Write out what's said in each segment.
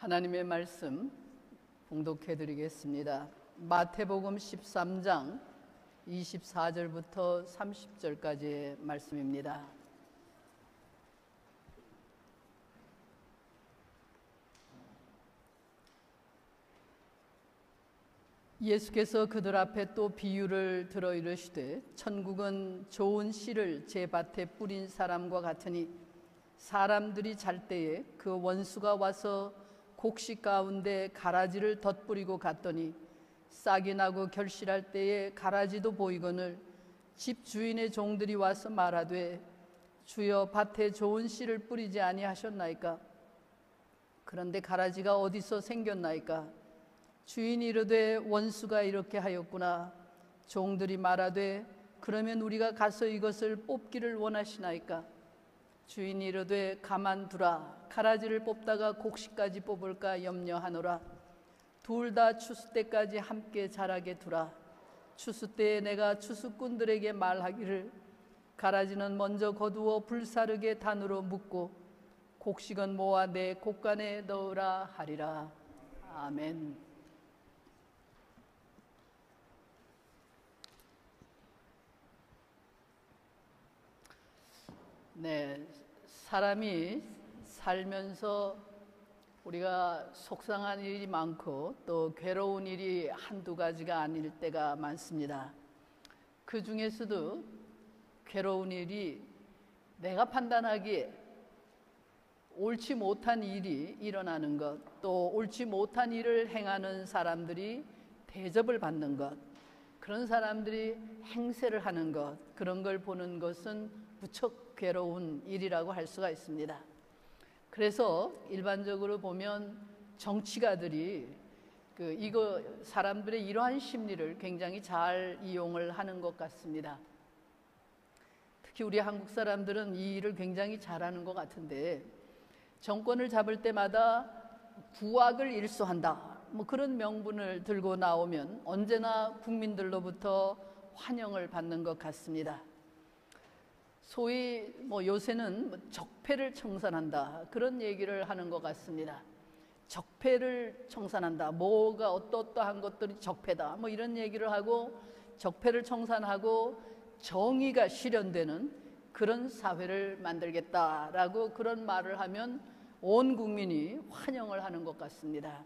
하나님의 말씀 봉독해 드리겠습니다. 마태복음 13장 24절부터 30절까지의 말씀입니다. 예수께서 그들 앞에 또 비유를 들어 이르시되 천국은 좋은 씨를 제 밭에 뿌린 사람과 같으니 사람들이 잘 때에 그 원수가 와서 곡식 가운데 가라지를 덧뿌리고 갔더니 싹이 나고 결실할 때에 가라지도 보이거늘 집 주인의 종들이 와서 말하되 주여 밭에 좋은 씨를 뿌리지 아니하셨나이까? 그런데 가라지가 어디서 생겼나이까? 주인이 이르되 원수가 이렇게 하였구나. 종들이 말하되 그러면 우리가 가서 이것을 뽑기를 원하시나이까? 주인이 이르되 가만두라. 가라지를 뽑다가 곡식까지 뽑을까 염려하노라. 둘 다 추수 때까지 함께 자라게 두라. 추수 때에 내가 추수꾼들에게 말하기를 가라지는 먼저 거두어 불사르게 단으로 묶고 곡식은 모아 내 곡간에 넣으라 하리라. 아멘. 네, 사람이 살면서 우리가 속상한 일이 많고 또 괴로운 일이 한두 가지가 아닐 때가 많습니다. 그 중에서도 괴로운 일이 내가 판단하기에 옳지 못한 일이 일어나는 것, 또 옳지 못한 일을 행하는 사람들이 대접을 받는 것, 그런 사람들이 행세를 하는 것, 그런 걸 보는 것은 무척 괴로운 일이라고 할 수가 있습니다. 그래서 일반적으로 보면 정치가들이 이거 사람들의 이러한 심리를 굉장히 잘 이용을 하는 것 같습니다. 특히 우리 한국 사람들은 이 일을 굉장히 잘하는 것 같은데 정권을 잡을 때마다 구악을 일소한다, 그런 명분을 들고 나오면 언제나 국민들로부터 환영을 받는 것 같습니다. 소위 요새는 적폐를 청산한다, 그런 얘기를 하는 것 같습니다. 적폐를 청산한다, 뭐가 어떠한 것들이 적폐다, 이런 얘기를 하고 적폐를 청산하고 정의가 실현되는 그런 사회를 만들겠다라고 그런 말을 하면 온 국민이 환영을 하는 것 같습니다.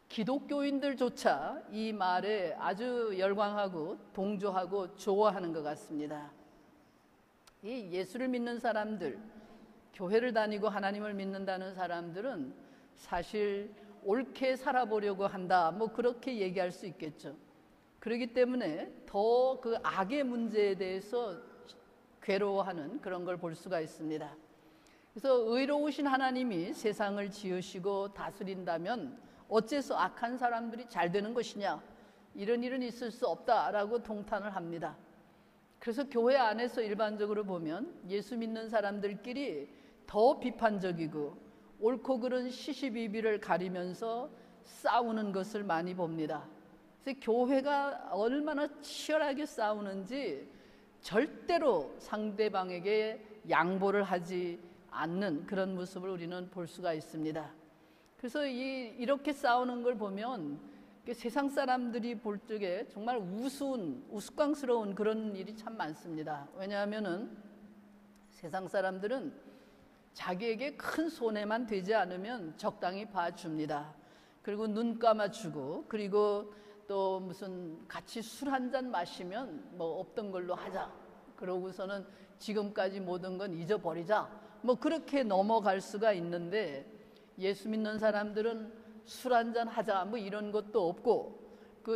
기독교인들조차 이 말에 아주 열광하고 동조하고 좋아하는 것 같습니다. 이 예수를 믿는 사람들, 교회를 다니고 하나님을 믿는다는 사람들은 사실 옳게 살아보려고 한다, 그렇게 얘기할 수 있겠죠. 그렇기 때문에 더 그 악의 문제에 대해서 괴로워하는 그런 걸 볼 수가 있습니다. 그래서 의로우신 하나님이 세상을 지으시고 다스린다면 어째서 악한 사람들이 잘 되는 것이냐, 이런 일은 있을 수 없다라고 동탄을 합니다. 그래서 교회 안에서 일반적으로 보면 예수 믿는 사람들끼리 더 비판적이고 옳고 그른 시시비비를 가리면서 싸우는 것을 많이 봅니다. 그래서 교회가 얼마나 치열하게 싸우는지 절대로 상대방에게 양보를 하지 않는 그런 모습을 우리는 볼 수가 있습니다. 그래서 이렇게 싸우는 걸 보면 세상 사람들이 볼 적에 정말 우스꽝스러운 그런 일이 참 많습니다. 왜냐하면은 세상 사람들은 자기에게 큰 손해만 되지 않으면 적당히 봐줍니다. 그리고 눈 감아주고, 그리고 또 무슨 같이 술 한 잔 마시면 없던 걸로 하자, 그러고서는 지금까지 모든 건 잊어버리자, 그렇게 넘어갈 수가 있는데 예수 믿는 사람들은 술 한잔 하자 이런 것도 없고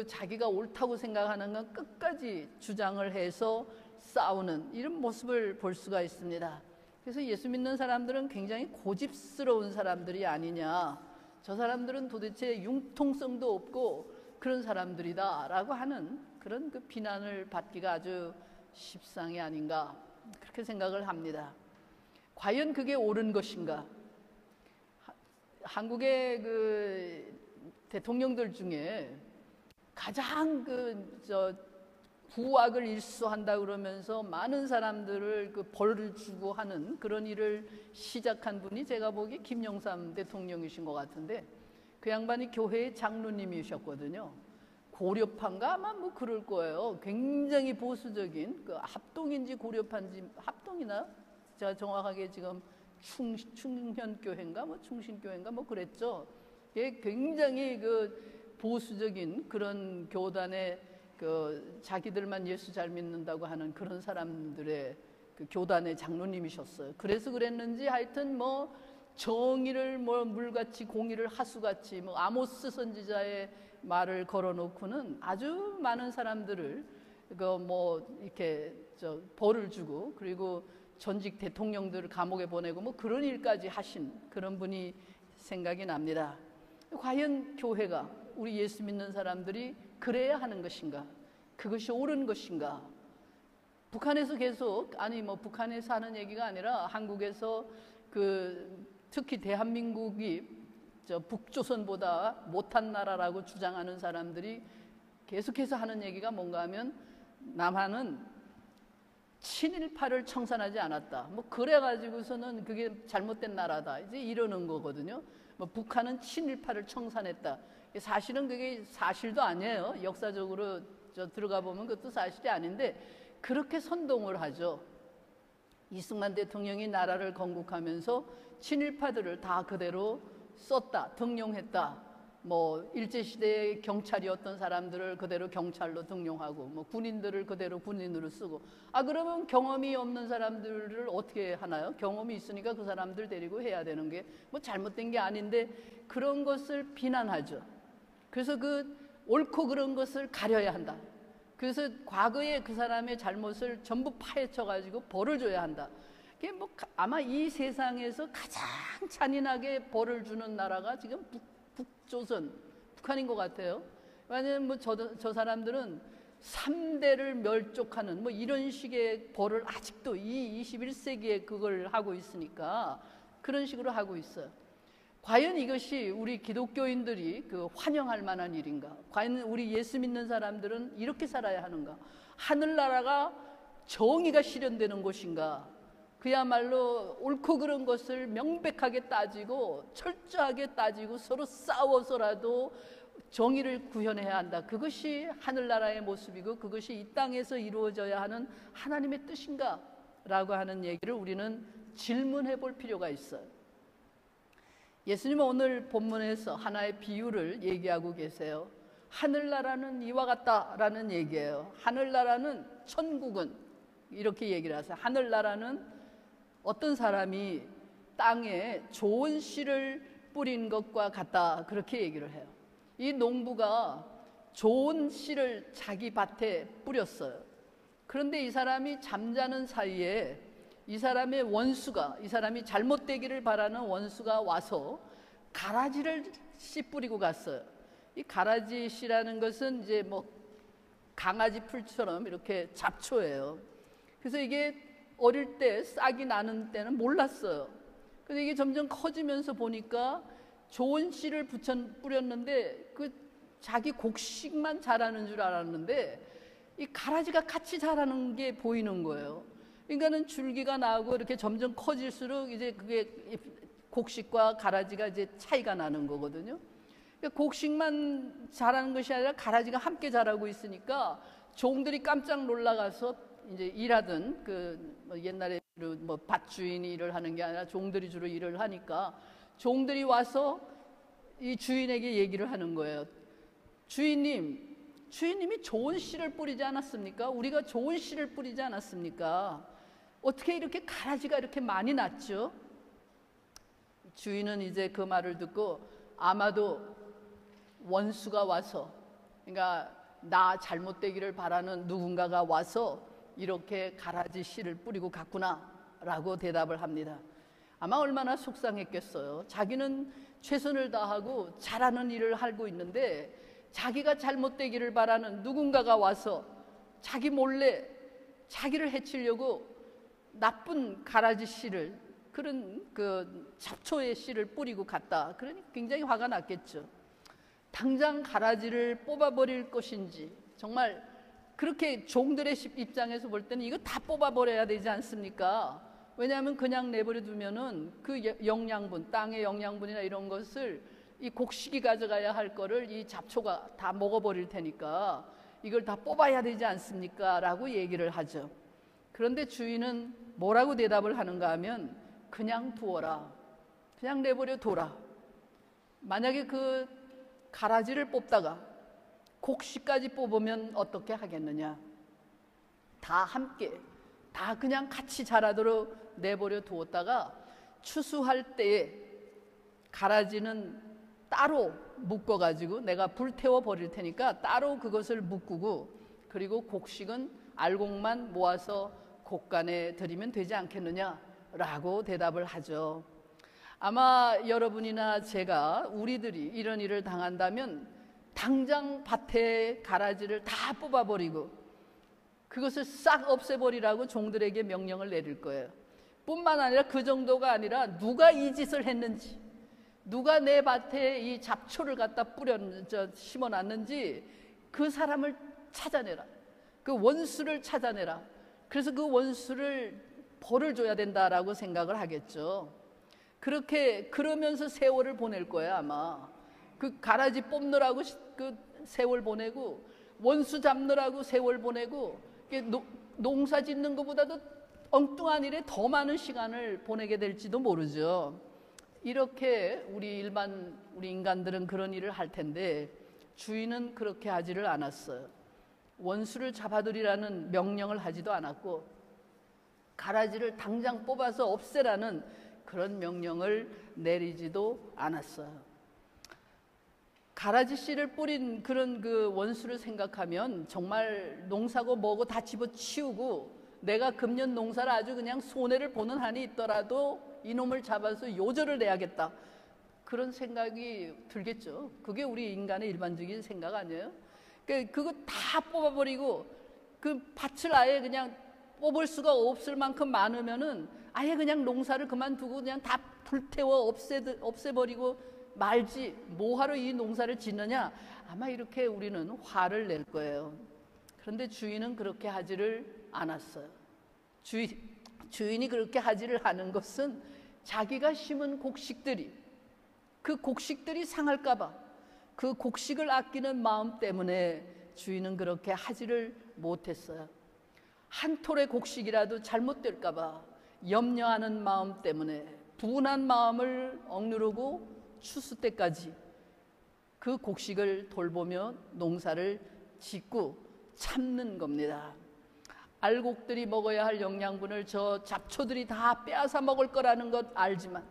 자기가 옳다고 생각하는 건 끝까지 주장을 해서 싸우는 이런 모습을 볼 수가 있습니다. 그래서 예수 믿는 사람들은 굉장히 고집스러운 사람들이 아니냐, 저 사람들은 도대체 융통성도 없고 그런 사람들이다 라고 하는 그런 비난을 받기가 아주 십상이 아닌가, 그렇게 생각을 합니다. 과연 그게 옳은 것인가? 한국의 대통령들 중에 가장 부악을 일소한다 그러면서 많은 사람들을 그 벌을 주고 하는 그런 일을 시작한 분이 제가 보기에 김영삼 대통령이신 것 같은데, 그 양반이 교회의 장로님이셨거든요. 고려파인가 아마 뭐 그럴 거예요. 굉장히 보수적인, 그 합동인지 고려파인지, 합동이나 제가 정확하게 지금 충현교회인가 뭐 충신교회인가 뭐 그랬죠. 예, 굉장히 그 보수적인 그런 교단의 그 자기들만 예수 잘 믿는다고 하는 그런 사람들의 그 교단의 장로님이셨어요. 그래서 그랬는지 하여튼 뭐 정의를 뭐 물같이 공의를 하수같이 뭐 아모스 선지자의 말을 걸어놓고는 아주 많은 사람들을 그 뭐 이렇게 벌을 주고, 그리고 전직 대통령들을 감옥에 보내고 뭐 그런 일까지 하신 그런 분이 생각이 납니다. 과연 교회가, 우리 예수 믿는 사람들이 그래야 하는 것인가? 그것이 옳은 것인가? 북한에서 계속, 아니 뭐 북한에서 하는 얘기가 아니라 한국에서 그 특히 대한민국이 북조선보다 못한 나라라고 주장하는 사람들이 계속해서 하는 얘기가 뭔가 하면, 남한은 친일파를 청산하지 않았다. 뭐 그래가지고서는 그게 잘못된 나라다. 이제 이러는 거거든요. 뭐 북한은 친일파를 청산했다. 사실은 그게 사실도 아니에요. 역사적으로 들어가 보면 그것도 사실이 아닌데 그렇게 선동을 하죠. 이승만 대통령이 나라를 건국하면서 친일파들을 다 그대로 썼다, 등용했다. 뭐 일제시대의 경찰이었던 사람들을 그대로 경찰로 등용하고, 뭐 군인들을 그대로 군인으로 쓰고. 그러면 경험이 없는 사람들을 어떻게 하나요? 경험이 있으니까 그 사람들 데리고 해야 되는 게 뭐 잘못된 게 아닌데 그런 것을 비난하죠. 그래서 그 옳고 그런 것을 가려야 한다. 그래서 과거에 그 사람의 잘못을 전부 파헤쳐 가지고 벌을 줘야 한다. 그게 뭐 아마 이 세상에서 가장 잔인하게 벌을 주는 나라가 지금 북조선, 북한인 것 같아요. 왜냐하면 뭐 저 사람들은 3대를 멸족하는 뭐 이런 식의 벌을 아직도 이 21세기에 그걸 하고 있으니까 그런 식으로 하고 있어요. 과연 이것이 우리 기독교인들이 그 환영할 만한 일인가? 과연 우리 예수 믿는 사람들은 이렇게 살아야 하는가? 하늘나라가 정의가 실현되는 곳인가? 그야말로 옳고 그른 것을 명백하게 따지고 철저하게 따지고 서로 싸워서라도 정의를 구현해야 한다. 그것이 하늘나라의 모습이고 그것이 이 땅에서 이루어져야 하는 하나님의 뜻인가? 라고 하는 얘기를 우리는 질문해 볼 필요가 있어요. 예수님은 오늘 본문에서 하나의 비유를 얘기하고 계세요. 하늘나라는 이와 같다라는 얘기예요. 하늘나라는, 천국은 이렇게 얘기를 하세요. 하늘나라는 어떤 사람이 땅에 좋은 씨를 뿌린 것과 같다, 그렇게 얘기를 해요. 이 농부가 좋은 씨를 자기 밭에 뿌렸어요. 그런데 이 사람이 잠자는 사이에 이 사람의 원수가, 이 사람이 잘못되기를 바라는 원수가 와서 가라지를 씨 뿌리고 갔어요. 이 가라지 씨라는 것은 이제 뭐 강아지 풀처럼 이렇게 잡초예요. 그래서 이게 어릴 때 싹이 나는 때는 몰랐어요. 근데 이게 점점 커지면서 보니까 좋은 씨를 뿌렸는데 그 자기 곡식만 자라는 줄 알았는데 이 가라지가 같이 자라는 게 보이는 거예요. 그러니까는 줄기가 나고 이렇게 점점 커질수록 이제 그게 곡식과 가라지가 이제 차이가 나는 거거든요. 그러니까 곡식만 자라는 것이 아니라 가라지가 함께 자라고 있으니까 종들이 깜짝 놀라가서 이제 일하던 그 옛날에 뭐 밭주인이 일을 하는 게 아니라 종들이 주로 일을 하니까 종들이 와서 이 주인에게 얘기를 하는 거예요. 주인님이 좋은 씨를 뿌리지 않았습니까? 우리가 좋은 씨를 뿌리지 않았습니까? 어떻게 이렇게 가라지가 이렇게 많이 났죠? 주인은 이제 그 말을 듣고 아마도 원수가 와서, 그러니까 나 잘못되기를 바라는 누군가가 와서 이렇게 가라지 씨를 뿌리고 갔구나 라고 대답을 합니다. 아마 얼마나 속상했겠어요. 자기는 최선을 다하고 잘하는 일을 하고 있는데 자기가 잘못되기를 바라는 누군가가 와서 자기 몰래 자기를 해치려고 나쁜 가라지 씨를, 그런 그 잡초의 씨를 뿌리고 갔다. 그러니 굉장히 화가 났겠죠. 당장 가라지를 뽑아버릴 것인지, 정말 그렇게 종들의 입장에서 볼 때는 이거 다 뽑아버려야 되지 않습니까? 왜냐하면 그냥 내버려 두면은 그 영양분, 땅의 영양분이나 이런 것을 이 곡식이 가져가야 할 거를 이 잡초가 다 먹어버릴 테니까 이걸 다 뽑아야 되지 않습니까? 라고 얘기를 하죠. 그런데 주인은 뭐라고 대답을 하는가 하면 그냥 두어라. 그냥 내버려 둬라. 만약에 그 가라지를 뽑다가 곡식까지 뽑으면 어떻게 하겠느냐. 다 함께, 다 그냥 같이 자라도록 내버려 두었다가 추수할 때에 가라지는 따로 묶어가지고 내가 불태워 버릴 테니까 따로 그것을 묶고, 그리고 곡식은 알곡만 모아서 곡간에 들이면 되지 않겠느냐라고 대답을 하죠. 아마 여러분이나 제가 우리들이 이런 일을 당한다면 당장 밭에 가라지를 다 뽑아버리고 그것을 싹 없애버리라고 종들에게 명령을 내릴 거예요. 뿐만 아니라 그 정도가 아니라 누가 이 짓을 했는지, 누가 내 밭에 이 잡초를 갖다 심어놨는지 그 사람을 찾아내라. 그 원수를 찾아내라. 그래서 그 원수를 벌을 줘야 된다라고 생각을 하겠죠. 그러면서 세월을 보낼 거예요, 아마. 그 가라지 뽑느라고 그 세월 보내고, 원수 잡느라고 세월 보내고, 농사 짓는 것보다도 엉뚱한 일에 더 많은 시간을 보내게 될지도 모르죠. 이렇게 우리 인간들은 그런 일을 할 텐데 주인은 그렇게 하지를 않았어요. 원수를 잡아들이라는 명령을 하지도 않았고 가라지를 당장 뽑아서 없애라는 그런 명령을 내리지도 않았어요. 가라지 씨를 뿌린 그런 그 원수를 생각하면 정말 농사고 뭐고 다 집어치우고 내가 금년 농사를 아주 그냥 손해를 보는 한이 있더라도 이놈을 잡아서 요절을 내야겠다. 그런 생각이 들겠죠. 그게 우리 인간의 일반적인 생각 아니에요? 그거 다 뽑아버리고 그 밭을 아예 그냥 뽑을 수가 없을 만큼 많으면은 아예 그냥 농사를 그만두고 그냥 다 불태워 없애버리고 말지 뭐하러 이 농사를 짓느냐. 아마 이렇게 우리는 화를 낼 거예요. 그런데 주인은 그렇게 하지를 않았어요. 주인이 그렇게 하지를 않은 것은 자기가 심은 곡식들이 그 곡식들이 상할까봐 그 곡식을 아끼는 마음 때문에 주인은 그렇게 하지를 못했어요. 한 톨의 곡식이라도 잘못될까봐 염려하는 마음 때문에 분한 마음을 억누르고 추수 때까지 그 곡식을 돌보며 농사를 짓고 참는 겁니다. 알곡들이 먹어야 할 영양분을 저 잡초들이 다 빼앗아 먹을 거라는 것 알지만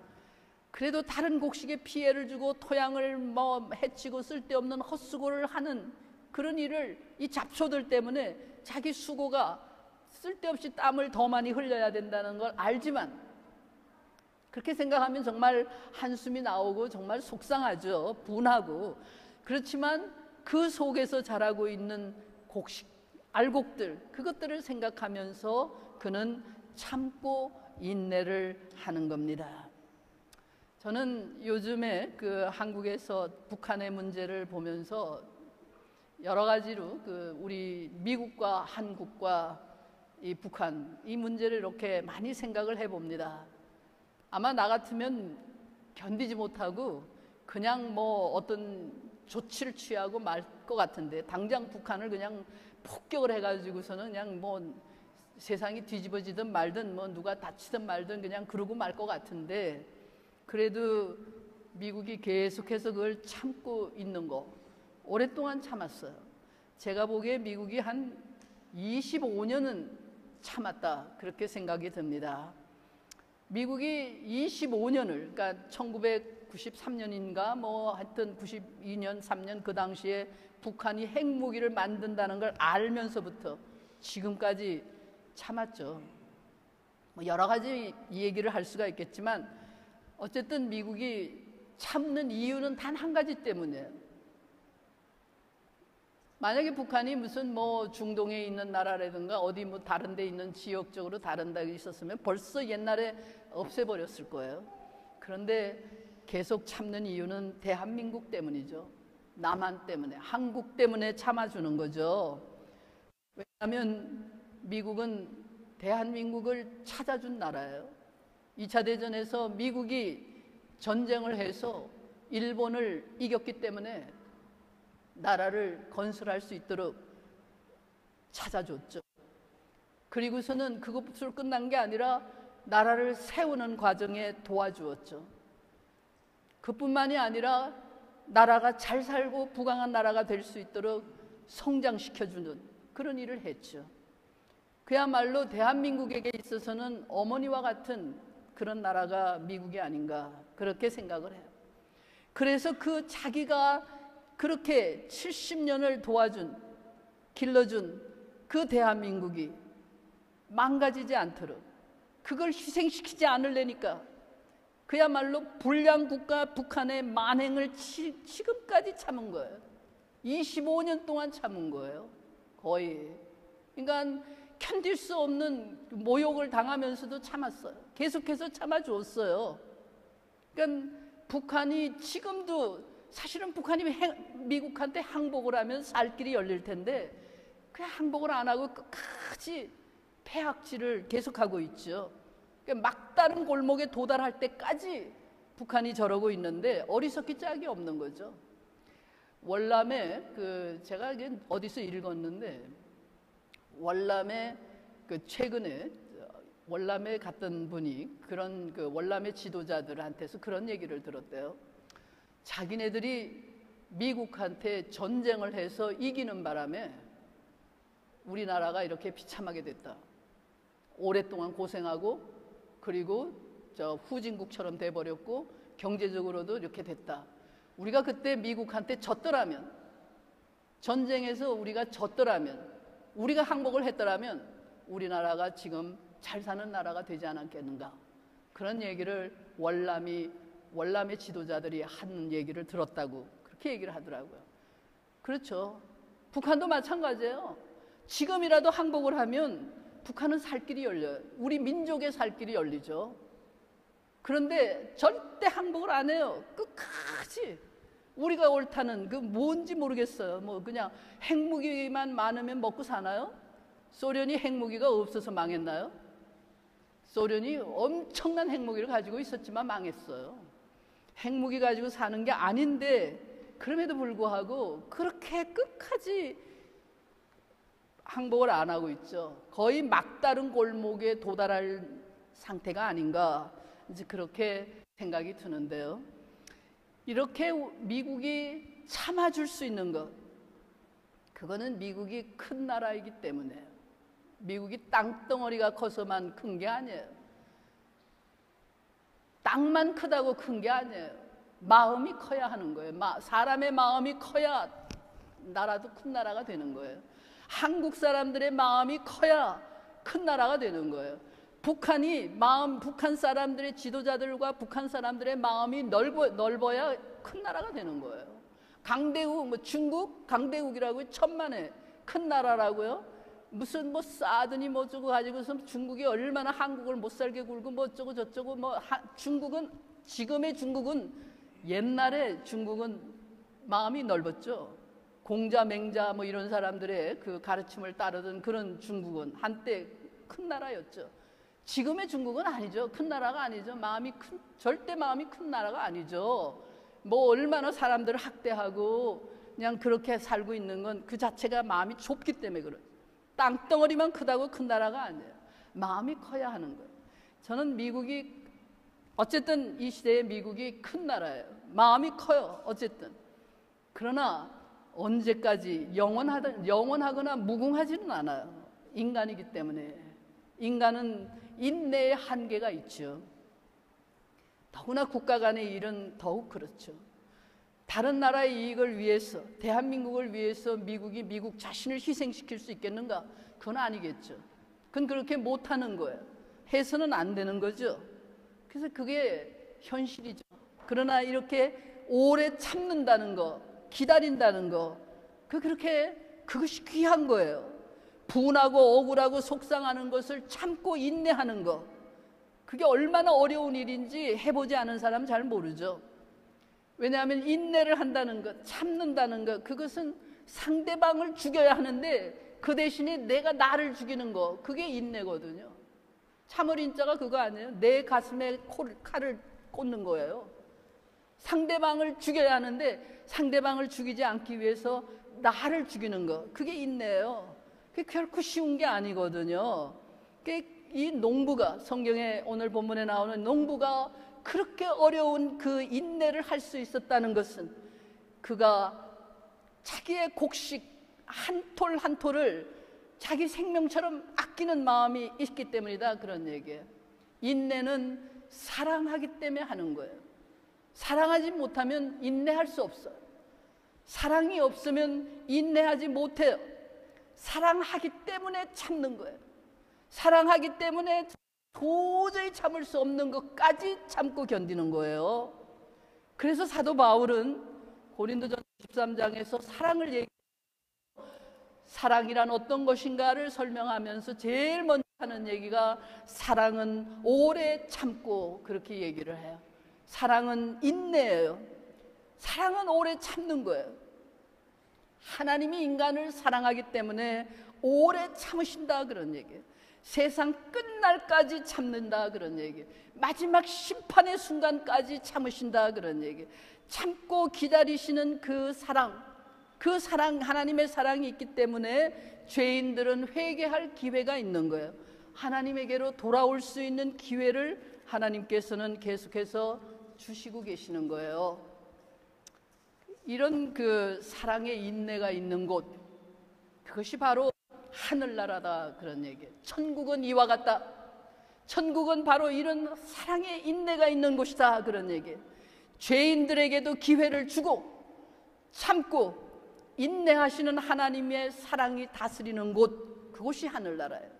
그래도 다른 곡식에 피해를 주고 토양을 해치고 쓸데없는 헛수고를 하는 그런 일을 이 잡초들 때문에 자기 수고가 쓸데없이 땀을 더 많이 흘려야 된다는 걸 알지만 그렇게 생각하면 정말 한숨이 나오고 정말 속상하죠. 분하고. 그렇지만 그 속에서 자라고 있는 곡식 알곡들 그것들을 생각하면서 그는 참고 인내를 하는 겁니다. 저는 요즘에 그 한국에서 북한의 문제를 보면서 여러 가지로 그 우리 미국과 한국과 이 북한 이 문제를 이렇게 많이 생각을 해봅니다. 아마 나 같으면 견디지 못하고 그냥 뭐 어떤 조치를 취하고 말 것 같은데 당장 북한을 그냥 폭격을 해가지고서는 그냥 뭐 세상이 뒤집어지든 말든 뭐 누가 다치든 말든 그냥 그러고 말 것 같은데 그래도 미국이 계속해서 그걸 참고 있는 거 오랫동안 참았어요. 제가 보기에 미국이 한 25년은 참았다 그렇게 생각이 듭니다. 미국이 25년을 그러니까 1993년인가 뭐 하여튼 92년 3년 그 당시에 북한이 핵무기를 만든다는 걸 알면서부터 지금까지 참았죠. 뭐 여러 가지 얘기를 할 수가 있겠지만 어쨌든 미국이 참는 이유는 단 한 가지 때문이에요. 만약에 북한이 무슨 뭐 중동에 있는 나라라든가 어디 뭐 다른 데 있는 지역적으로 다른 데 있었으면 벌써 옛날에 없애버렸을 거예요. 그런데 계속 참는 이유는 대한민국 때문이죠. 남한 때문에, 한국 때문에 참아주는 거죠. 왜냐하면 미국은 대한민국을 찾아준 나라예요. 2차 대전에서 미국이 전쟁을 해서 일본을 이겼기 때문에 나라를 건설할 수 있도록 찾아줬죠. 그리고서는 그것으로 끝난 게 아니라 나라를 세우는 과정에 도와주었죠. 그뿐만이 아니라 나라가 잘 살고 부강한 나라가 될 수 있도록 성장시켜주는 그런 일을 했죠. 그야말로 대한민국에게 있어서는 어머니와 같은 그런 나라가 미국이 아닌가 그렇게 생각을 해요. 그래서 그 자기가 그렇게 70년을 도와준, 길러준 그 대한민국이 망가지지 않도록 그걸 희생시키지 않으려니까 그야말로 불량국가 북한의 만행을 지금까지 참은 거예요. 25년 동안 참은 거예요. 거의. 그러니까 견딜 수 없는 모욕을 당하면서도 참았어요. 계속해서 참아줬어요. 그러니까 북한이 지금도 사실은 북한이 미국한테 항복을 하면 살 길이 열릴 텐데 그냥 항복을 안 하고 끝까지 폐악질을 계속하고 있죠. 그러니까 막다른 골목에 도달할 때까지 북한이 저러고 있는데 어리석기 짝이 없는 거죠. 월남에 제가 어디서 읽었는데 월남에 최근에 월남에 갔던 분이 그런 월남의 지도자들한테서 그런 얘기를 들었대요. 자기네들이 미국한테 전쟁을 해서 이기는 바람에 우리나라가 이렇게 비참하게 됐다. 오랫동안 고생하고 그리고 후진국처럼 돼버렸고 경제적으로도 이렇게 됐다. 우리가 그때 미국한테 졌더라면, 전쟁에서 우리가 졌더라면, 우리가 항복을 했더라면 우리나라가 지금 잘 사는 나라가 되지 않았겠는가. 그런 얘기를 월남의 지도자들이 하는 얘기를 들었다고 그렇게 얘기를 하더라고요. 그렇죠. 북한도 마찬가지예요. 지금이라도 항복을 하면 북한은 살 길이 열려요. 우리 민족의 살 길이 열리죠. 그런데 절대 항복을 안 해요. 끝까지. 우리가 옳다는 그 뭔지 모르겠어요. 뭐 그냥 핵무기만 많으면 먹고 사나요? 소련이 핵무기가 없어서 망했나요? 소련이 엄청난 핵무기를 가지고 있었지만 망했어요. 핵무기 가지고 사는 게 아닌데 그럼에도 불구하고 그렇게 끝까지 항복을 안 하고 있죠. 거의 막다른 골목에 도달할 상태가 아닌가 이제 그렇게 생각이 드는데요. 이렇게 미국이 참아줄 수 있는 것, 그거는 미국이 큰 나라이기 때문에, 미국이 땅덩어리가 커서만 큰 게 아니에요. 땅만 크다고 큰 게 아니에요. 마음이 커야 하는 거예요. 사람의 마음이 커야 나라도 큰 나라가 되는 거예요. 한국 사람들의 마음이 커야 큰 나라가 되는 거예요. 북한 사람들의 지도자들과 북한 사람들의 마음이 넓어야 큰 나라가 되는 거예요. 강대국, 중국, 강대국이라고 천만에 큰 나라라고요. 무슨 싸더니 어쩌고 가지고서 중국이 얼마나 한국을 못 살게 굴고 어쩌고 저쩌고 중국은, 지금의 중국은, 옛날에 중국은 마음이 넓었죠. 공자, 맹자 이런 사람들의 그 가르침을 따르던 그런 중국은 한때 큰 나라였죠. 지금의 중국은 아니죠. 큰 나라가 아니죠. 절대 마음이 큰 나라가 아니죠. 얼마나 사람들을 학대하고 그냥 그렇게 살고 있는 건 그 자체가 마음이 좁기 때문에 그래요. 땅덩어리만 크다고 큰 나라가 아니에요. 마음이 커야 하는 거예요. 저는 미국이, 어쨌든 이 시대의 미국이 큰 나라예요. 마음이 커요. 어쨌든. 그러나 언제까지 영원하거나 무궁하지는 않아요. 인간이기 때문에. 인간은 인내의 한계가 있죠. 더구나 국가 간의 일은 더욱 그렇죠. 다른 나라의 이익을 위해서, 대한민국을 위해서 미국이 미국 자신을 희생시킬 수 있겠는가? 그건 아니겠죠. 그건 그렇게 못하는 거예요. 해서는 안 되는 거죠. 그래서 그게 현실이죠. 그러나 이렇게 오래 참는다는 거, 기다린다는 거, 그것이 귀한 거예요. 분하고 억울하고 속상하는 것을 참고 인내하는 거, 그게 얼마나 어려운 일인지 해보지 않은 사람은 잘 모르죠. 왜냐하면 인내를 한다는 것, 참는다는 것, 그것은 상대방을 죽여야 하는데 그 대신에 내가 나를 죽이는 거, 그게 인내거든요. 참을인자가 그거 아니에요? 내 가슴에 칼을 꽂는 거예요. 상대방을 죽여야 하는데 상대방을 죽이지 않기 위해서 나를 죽이는 거, 그게 인내예요. 그게 결코 쉬운 게 아니거든요. 이 농부가, 성경에 오늘 본문에 나오는 농부가 그렇게 어려운 그 인내를 할 수 있었다는 것은 그가 자기의 곡식 한 톨 한 톨을 자기 생명처럼 아끼는 마음이 있기 때문이다, 그런 얘기예요. 인내는 사랑하기 때문에 하는 거예요. 사랑하지 못하면 인내할 수 없어요. 사랑이 없으면 인내하지 못해요. 사랑하기 때문에 참는 거예요. 사랑하기 때문에 도저히 참을 수 없는 것까지 참고 견디는 거예요. 그래서 사도 바울은 고린도전서 13장에서 사랑을 얘기해요. 사랑이란 어떤 것인가를 설명하면서 제일 먼저 하는 얘기가 사랑은 오래 참고, 그렇게 얘기를 해요. 사랑은 인내예요. 사랑은 오래 참는 거예요. 하나님이 인간을 사랑하기 때문에 오래 참으신다, 그런 얘기예요. 세상 끝날까지 참는다, 그런 얘기예요. 마지막 심판의 순간까지 참으신다, 그런 얘기예요. 참고 기다리시는 그 사랑, 하나님의 사랑이 있기 때문에 죄인들은 회개할 기회가 있는 거예요. 하나님에게로 돌아올 수 있는 기회를 하나님께서는 계속해서 주시고 계시는 거예요. 이런 그 사랑의 인내가 있는 곳, 그것이 바로 하늘나라다, 그런 얘기예요. 천국은 이와 같다. 천국은 바로 이런 사랑의 인내가 있는 곳이다, 그런 얘기예요. 죄인들에게도 기회를 주고 참고 인내하시는 하나님의 사랑이 다스리는 곳, 그곳이 하늘나라예요.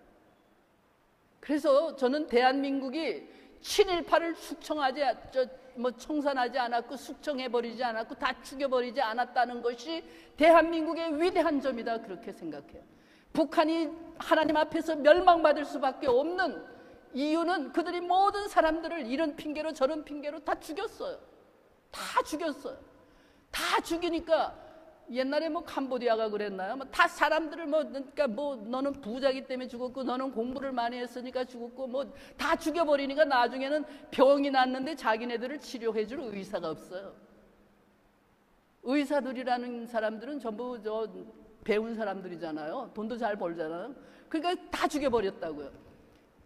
그래서 저는 대한민국이 친일파를 청산하지 않았고 숙청해버리지 않았고 다 죽여버리지 않았다는 것이 대한민국의 위대한 점이다, 그렇게 생각해요. 북한이 하나님 앞에서 멸망받을 수밖에 없는 이유는 그들이 모든 사람들을 이런 핑계로 저런 핑계로 다 죽였어요. 다 죽였어요. 다 죽이니까 옛날에 뭐 캄보디아가 그랬나요? 다 사람들을 그러니까 너는 부자기 때문에 죽었고 너는 공부를 많이 했으니까 죽었고 다 죽여버리니까 나중에는 병이 났는데 자기네들을 치료해줄 의사가 없어요. 의사들이라는 사람들은 전부 배운 사람들이잖아요. 돈도 잘 벌잖아요. 그러니까 다 죽여버렸다고요.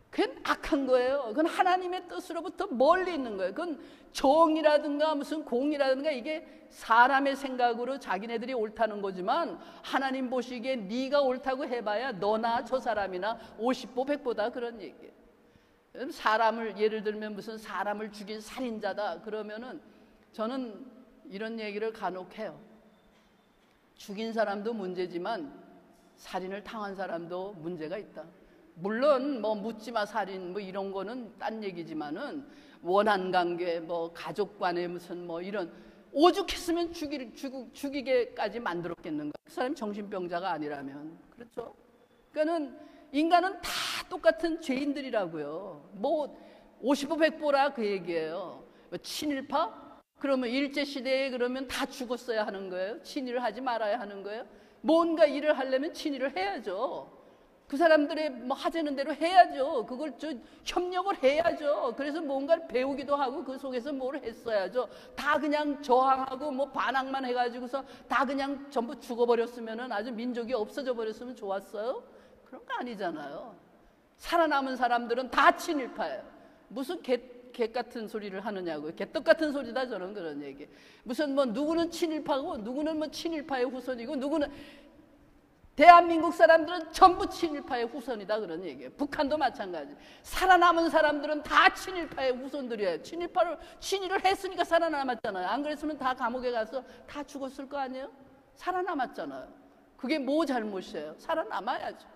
그건 악한 거예요. 그건 하나님의 뜻으로부터 멀리 있는 거예요. 그건 정이라든가 무슨 공이라든가 이게 사람의 생각으로 자기네들이 옳다는 거지만 하나님 보시기에 네가 옳다고 해봐야 너나 저 사람이나 50보 100보다, 그런 얘기예요. 사람을 예를 들면 무슨 사람을 죽인 살인자다 그러면은 저는 이런 얘기를 간혹 해요. 죽인 사람도 문제지만 살인을 당한 사람도 문제가 있다. 물론 묻지마 살인 이런 거는 딴 얘기지만은 원한 관계 가족 간에 무슨 이런 오죽했으면 죽이게까지 만들었겠는가. 그 사람이 정신병자가 아니라면. 그렇죠? 그러니까는 인간은 다 똑같은 죄인들이라고요. 50보 100보라 그 얘기예요. 친일파? 그러면 일제시대에 그러면 다 죽었어야 하는 거예요? 친일을 하지 말아야 하는 거예요? 뭔가 일을 하려면 친일을 해야죠. 그 사람들의 하자는 대로 해야죠. 그걸 협력을 해야죠. 그래서 뭔가를 배우기도 하고 그 속에서 뭘 했어야죠. 다 그냥 저항하고 반항만 해가지고서 다 그냥 전부 죽어버렸으면은 아주 민족이 없어져 버렸으면 좋았어요? 그런 거 아니잖아요. 살아남은 사람들은 다 친일파예요. 무슨 개 같은 소리를 하느냐고요. 개떡 같은 소리다, 저는 그런 얘기. 무슨 누구는 친일파고 누구는 친일파의 후손이고 누구는 대한민국 사람들은 전부 친일파의 후손이다, 그런 얘기예요. 북한도 마찬가지. 살아남은 사람들은 다 친일파의 후손들이에요. 친일을 했으니까 살아남았잖아요. 안 그랬으면 다 감옥에 가서 다 죽었을 거 아니에요? 살아남았잖아요. 그게 뭐 잘못이에요? 살아남아야죠.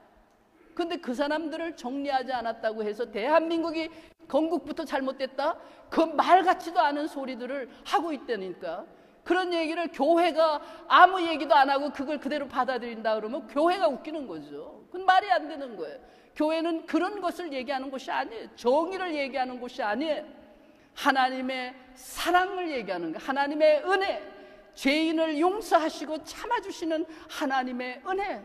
근데 그 사람들을 정리하지 않았다고 해서 대한민국이 건국부터 잘못됐다? 그 말 같지도 않은 소리들을 하고 있다니까. 그런 얘기를 교회가 아무 얘기도 안 하고 그걸 그대로 받아들인다 그러면 교회가 웃기는 거죠. 그건 말이 안 되는 거예요. 교회는 그런 것을 얘기하는 곳이 아니에요. 정의를 얘기하는 곳이 아니에요. 하나님의 사랑을 얘기하는 거예요. 하나님의 은혜, 죄인을 용서하시고 참아주시는 하나님의 은혜,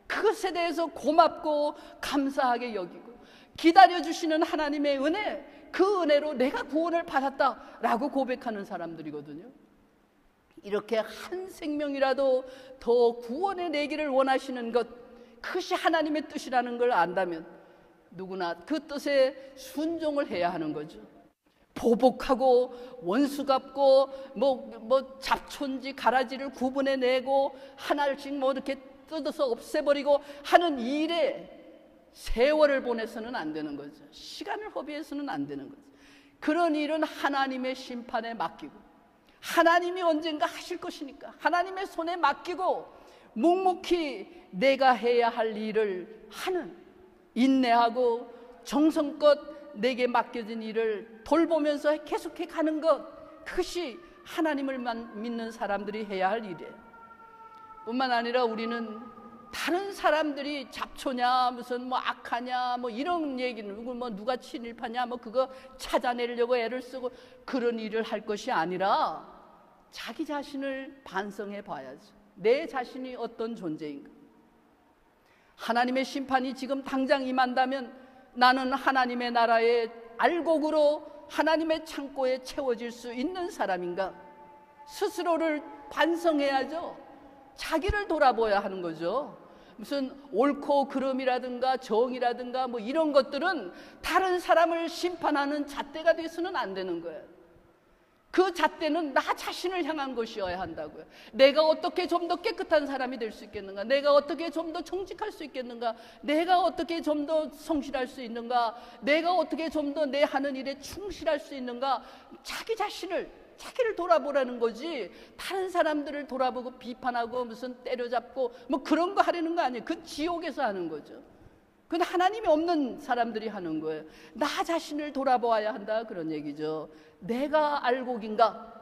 그것에 대해서 고맙고 감사하게 여기고 기다려주시는 하나님의 은혜, 그 은혜로 내가 구원을 받았다라고 고백하는 사람들이거든요. 이렇게 한 생명이라도 더 구원해 내기를 원하시는 것, 그것이 하나님의 뜻이라는 걸 안다면 누구나 그 뜻에 순종을 해야 하는 거죠. 보복하고 원수 갚고 뭐 잡초인지 가라지를 구분해내고 하나씩 뭐 이렇게 뜯어서 없애버리고 하는 일에 세월을 보내서는 안 되는 거죠. 시간을 허비해서는 안 되는 거죠. 그런 일은 하나님의 심판에 맡기고 하나님이 언젠가 하실 것이니까 하나님의 손에 맡기고 묵묵히 내가 해야 할 일을 하는, 인내하고 정성껏 내게 맡겨진 일을 돌보면서 계속해 가는 것, 그것이 하나님을 믿는 사람들이 해야 할 일이에요. 뿐만 아니라 우리는 다른 사람들이 잡초냐 무슨 뭐 악하냐 뭐 이런 얘기는 누가 친일파냐 뭐 그거 찾아내려고 애를 쓰고 그런 일을 할 것이 아니라 자기 자신을 반성해 봐야죠. 내 자신이 어떤 존재인가. 하나님의 심판이 지금 당장 임한다면 나는 하나님의 나라의 알곡으로 하나님의 창고에 채워질 수 있는 사람인가? 스스로를 반성해야죠. 자기를 돌아보아야 하는 거죠. 무슨 옳고 그름이라든가 정이라든가 뭐 이런 것들은 다른 사람을 심판하는 잣대가 돼서는 안 되는 거예요. 그 잣대는 나 자신을 향한 것이어야 한다고요. 내가 어떻게 좀 더 깨끗한 사람이 될 수 있겠는가? 내가 어떻게 좀 더 정직할 수 있겠는가? 내가 어떻게 좀 더 성실할 수 있는가? 내가 어떻게 좀 더 내 하는 일에 충실할 수 있는가? 자기를 돌아보라는 거지, 다른 사람들을 돌아보고 비판하고 무슨 때려잡고 뭐 그런 거 하려는 거 아니에요. 그 지옥에서 하는 거죠. 그건 하나님이 없는 사람들이 하는 거예요. 나 자신을 돌아보아야 한다, 그런 얘기죠. 내가 알곡인가?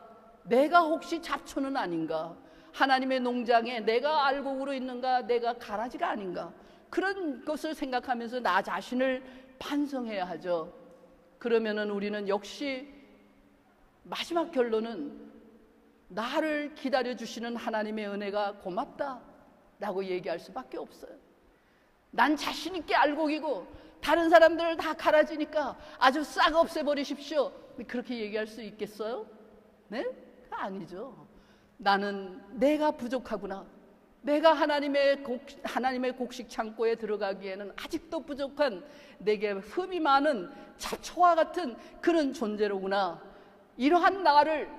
내가 혹시 잡초는 아닌가? 하나님의 농장에 내가 알곡으로 있는가? 내가 가라지가 아닌가? 그런 것을 생각하면서 나 자신을 반성해야 하죠. 그러면은 우리는 역시 마지막 결론은 나를 기다려주시는 하나님의 은혜가 고맙다라고 얘기할 수밖에 없어요. 난 자신 있게 알곡이고 다른 사람들 다 가라지니까 아주 싹 없애버리십시오, 그렇게 얘기할 수 있겠어요? 네? 아니죠. 나는 내가 부족하구나. 내가 하나님의 곡식 창고에 들어가기에는 아직도 부족한, 내게 흠이 많은 잡초와 같은 그런 존재로구나. 이러한 나를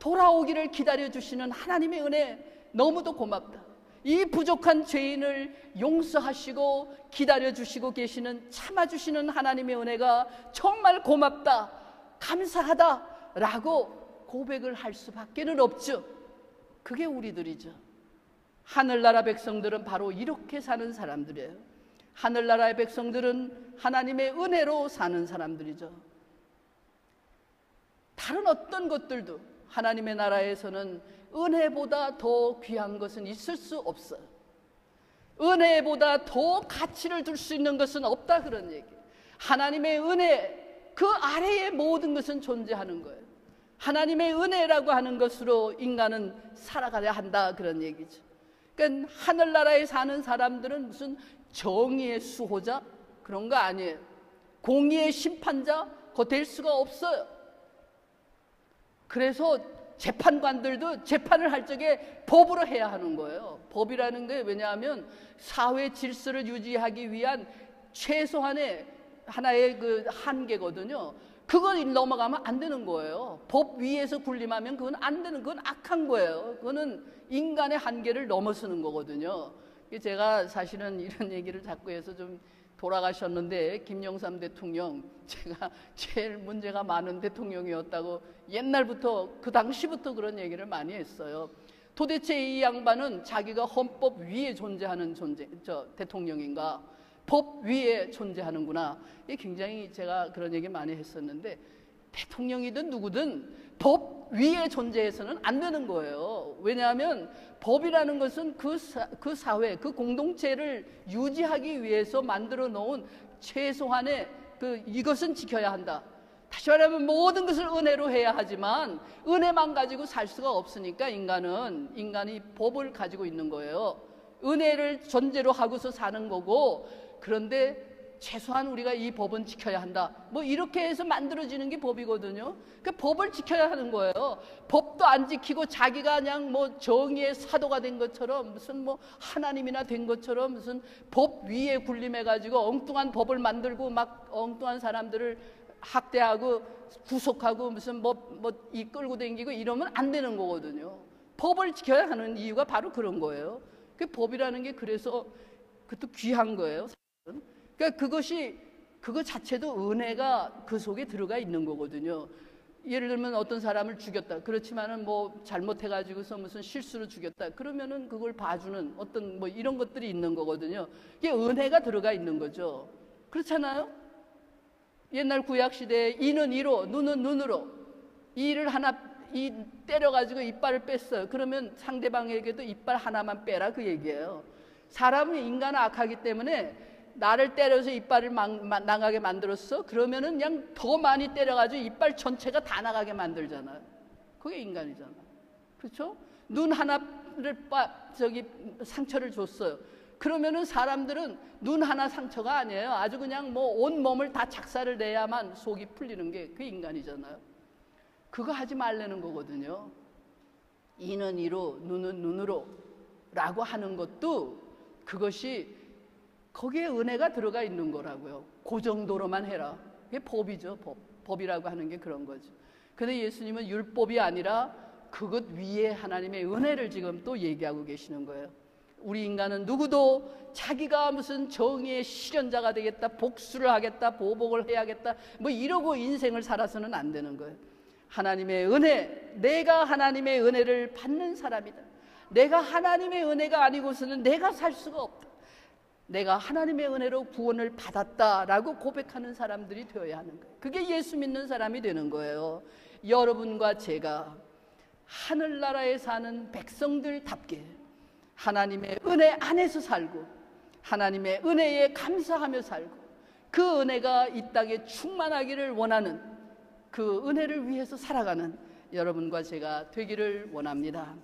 돌아오기를 기다려주시는 하나님의 은혜 너무도 고맙다. 이 부족한 죄인을 용서하시고 기다려주시고 계시는, 참아주시는 하나님의 은혜가 정말 고맙다, 감사하다라고 고백을 할 수밖에는 없죠. 그게 우리들이죠. 하늘나라 백성들은 바로 이렇게 사는 사람들이에요. 하늘나라의 백성들은 하나님의 은혜로 사는 사람들이죠. 다른 어떤 것들도 하나님의 나라에서는 은혜보다 더 귀한 것은 있을 수 없어요. 은혜보다 더 가치를 둘 수 있는 것은 없다, 그런 얘기예요. 하나님의 은혜, 그 아래에 모든 것은 존재하는 거예요. 하나님의 은혜라고 하는 것으로 인간은 살아가야 한다, 그런 얘기죠. 그러니까 하늘나라에 사는 사람들은 무슨 정의의 수호자 그런 거 아니에요. 공의의 심판자 그거 될 수가 없어요. 그래서 재판관들도 재판을 할 적에 법으로 해야 하는 거예요. 법이라는 게 왜냐하면 사회 질서를 유지하기 위한 최소한의 하나의 그 한계거든요. 그걸 넘어가면 안 되는 거예요. 법 위에서 군림하면 그건 안 되는, 그건 악한 거예요. 그거는 인간의 한계를 넘어서는 거거든요. 제가 사실은 이런 얘기를 자꾸 해서 좀 돌아가셨는데, 김영삼 대통령, 제가 제일 문제가 많은 대통령이었다고 옛날부터, 그 당시부터 그런 얘기를 많이 했어요. 도대체 이 양반은 자기가 헌법 위에 존재하는 대통령인가? 법 위에 존재하는구나. 이게 굉장히 제가 그런 얘기 많이 했었는데, 대통령이든 누구든 법 위에 존재해서는 안 되는 거예요. 왜냐하면 법이라는 것은 그 사회, 그 공동체를 유지하기 위해서 만들어 놓은 최소한의 이것은 지켜야 한다. 다시 말하면 모든 것을 은혜로 해야 하지만 은혜만 가지고 살 수가 없으니까 인간이 법을 가지고 있는 거예요. 은혜를 전제로 하고서 사는 거고, 그런데 최소한 우리가 이 법은 지켜야 한다, 뭐 이렇게 해서 만들어지는 게 법이거든요. 그 법을 지켜야 하는 거예요. 법도 안 지키고 자기가 그냥 뭐 정의의 사도가 된 것처럼, 무슨 뭐 하나님이나 된 것처럼 무슨 법 위에 군림해 가지고 엉뚱한 법을 만들고 막 엉뚱한 사람들을 학대하고 구속하고 무슨 이 끌고 다니고 이러면 안 되는 거거든요. 법을 지켜야 하는 이유가 바로 그런 거예요. 그 법이라는 게 그래서 그것도 귀한 거예요. 그러니까 그거 자체도 은혜가 그 속에 들어가 있는 거거든요. 예를 들면 어떤 사람을 죽였다. 그렇지만은 뭐 잘못해가지고서 무슨 실수로 죽였다. 그러면은 그걸 봐주는 어떤 뭐 이런 것들이 있는 거거든요. 이게 은혜가 들어가 있는 거죠. 그렇잖아요? 옛날 구약 시대에 이는 이로, 눈은 눈으로, 이를 하나 때려가지고 이빨을 뺐어요. 그러면 상대방에게도 이빨 하나만 빼라, 그 얘기예요. 사람은 인간은 악하기 때문에 나를 때려서 이빨을 나가게 만들었어. 그러면은 그냥 더 많이 때려가지고 이빨 전체가 다 나가게 만들잖아요. 그게 인간이잖아. 그렇죠? 눈 하나를 상처를 줬어요. 그러면은 사람들은 눈 하나 상처가 아니에요. 아주 그냥 뭐 온 몸을 다 작사를 내야만 속이 풀리는 게 그 인간이잖아요. 그거 하지 말라는 거거든요. 이는 이로, 눈은 눈으로 라고 하는 것도 그것이 거기에 은혜가 들어가 있는 거라고요. 그 정도로만 해라. 그게 법이죠. 법이라고 하는 게 그런 거죠. 근데 예수님은 율법이 아니라 그것 위에 하나님의 은혜를 지금 또 얘기하고 계시는 거예요. 우리 인간은 누구도 자기가 무슨 정의의 실현자가 되겠다, 복수를 하겠다, 보복을 해야겠다, 뭐 이러고 인생을 살아서는 안 되는 거예요. 하나님의 은혜, 내가 하나님의 은혜를 받는 사람이다. 내가 하나님의 은혜가 아니고서는 내가 살 수가 없다. 내가 하나님의 은혜로 구원을 받았다라고 고백하는 사람들이 되어야 하는 거예요. 그게 예수 믿는 사람이 되는 거예요. 여러분과 제가 하늘나라에 사는 백성들답게 하나님의 은혜 안에서 살고 하나님의 은혜에 감사하며 살고 그 은혜가 이 땅에 충만하기를 원하는 그 은혜를 위해서 살아가는 여러분과 제가 되기를 원합니다.